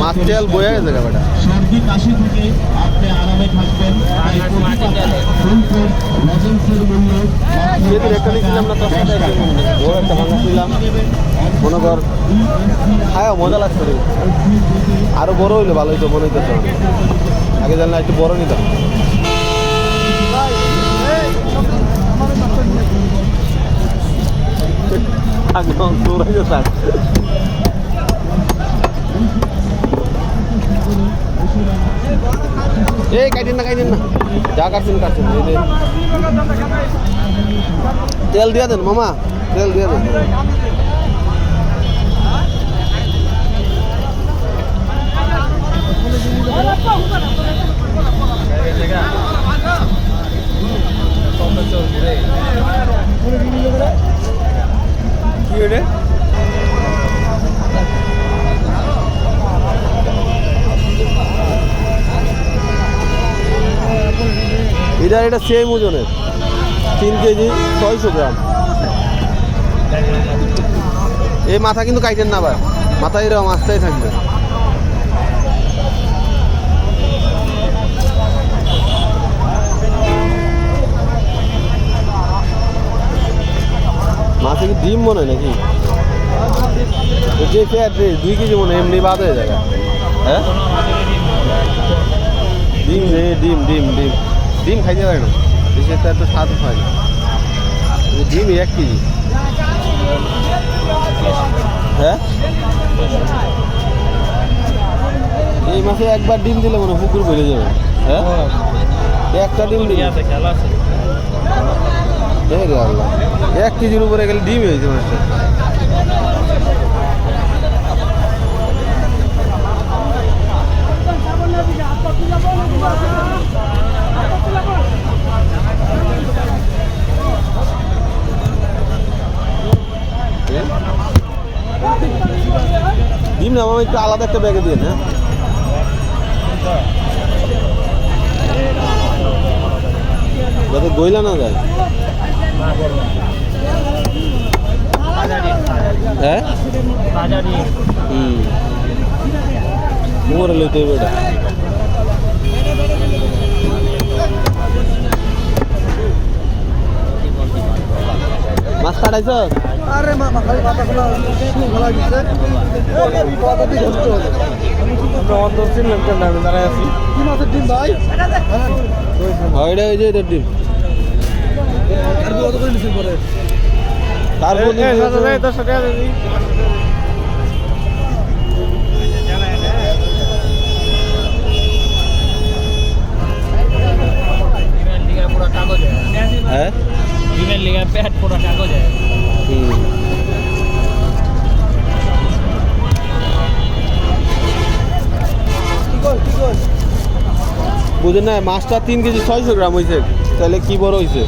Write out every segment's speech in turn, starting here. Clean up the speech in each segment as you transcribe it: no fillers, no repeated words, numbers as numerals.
মাছ তেল বয়ে গেছে ব্যাপারটা। সর্দি কাশি থেকে আপনি আরামে থাকবেন। সেদিন একটা নিয়েছিলাম না, তোর সাথে বড় একটা ভাঙা ছিলাম, মনে কর খায় মজা লাগছে রে। আরো বড় হইলে ভালো হইতো মনে হইতেছে। আগে জানলে একটু বড় নিতাম। এই কাটিন না যা কাটছেন এই যে তেল দিয়ে দেন মামা, তেল দিয়ে দেন। কি রে এটা সেম ওজনের 3 কেজি 600 গ্রাম। এই মাথা কিন্তু কাইটেন না ভাই, মাথা এরকম আস্তেই থাকবে। মাছে কি ডিম মনে হয় নাকি? যে ফ্যাট 2 কেজি মনে এমনি বাদ হয়ে যায়। হ্যাঁ ডিম ডিম ডিম ডিম ডিম খাইতে পারে না, বেশি একটা এত স্বাদ হয় না। ডিম 1 কেজি। হ্যাঁ এই মাসে একবার ডিম দিলে মনে পুকুর ভরে যাবে। হ্যাঁ একটা ডিম দিলে 1 কেজির উপরে গেলে ডিম হয়েছে মাছটা। ডিম না মামা একটু আলাদা একটা ব্যাগে দিয়ে না, যাতে গইলা না যায়। হ্যাঁ মোরে লইতে হবে এটা। মাছ কাটাইছ? আরে মামা খালি মাথা খোলা খোলা দিচ্ছে। অন্তর চিনলাম কেন আমি দাঁড়ায় আছি। কি মাছের ডিম ভাই? এটা ওই যে এটার ডিম। আর কত করে নিছেন পরে? তারপর 10 টাকা দিই। হ্যাঁ ডিমের লিগা পেট পুরো কাগজ হয়। বুঝেন না, মাছটা 3 কেজি 600 গ্রাম হয়েছে, তাহলে কি বড় হয়েছে।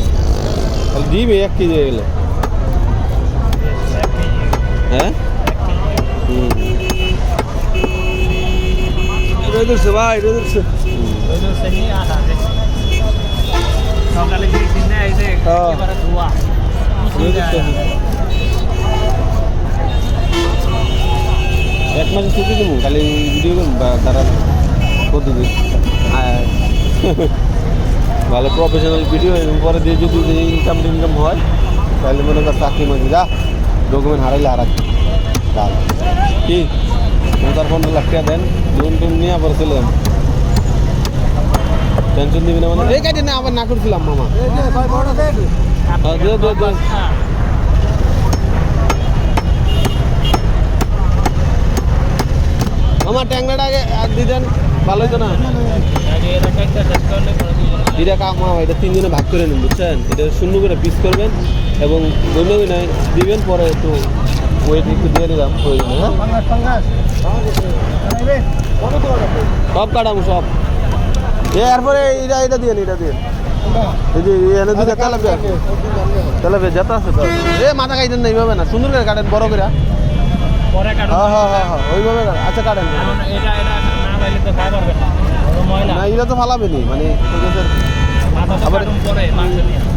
তাহলে ডিম 1 কেজি হয়ে গেল। হ্যাঁ রোদুরছে ভাই, রোদুরছে সকালে যে দিন না এসে এবারে ধোয়া এক মাসে ছুটি দেবো, খালি ভিডিও করুন বা তারা পদ্ধতি ভালো প্রফেশনাল ভিডিও পরে দিয়ে যদি ইনকাম হয় তাহলে মনে কর চাকরি মাঝে যা ডকুমেন্ট হারাইলে আর কি 15 লাখ টাকা দেন, লোন টোন নিয়ে আবার চলে যান, টেনশন দিবি না। মানে এই কাজে না আবার না করছিলাম মামা। মামা ট্যাংরাটা আগে দিতেন ভালো হতো না। এটা মামা এটা 3 জনে ভাগ করে নিন, বুঝছেন? এটা 0 করে পিস করবেন এবং গনে দিবেন, পরে একটু ওয়েট একটু দিয়ে দিলাম প্রয়োজনে। সব কাটাবো সব। এরপরে এটা দিয়ে এই যে এনে দুটো তেলাপিয়া যেটা আছে তো এ মাথা খাইতেন না এইভাবে না সুন্দর করে কাটেন বড় করে পরে কাটুন হ্যাঁ ওইভাবে আচ্ছা কাটেন কারণ এটা না পাইলে তো খাই পারবে না ময়লা না এটা তো ফালাবেনি মানে মাথা তো কাটুন পরে মাংস দিয়ে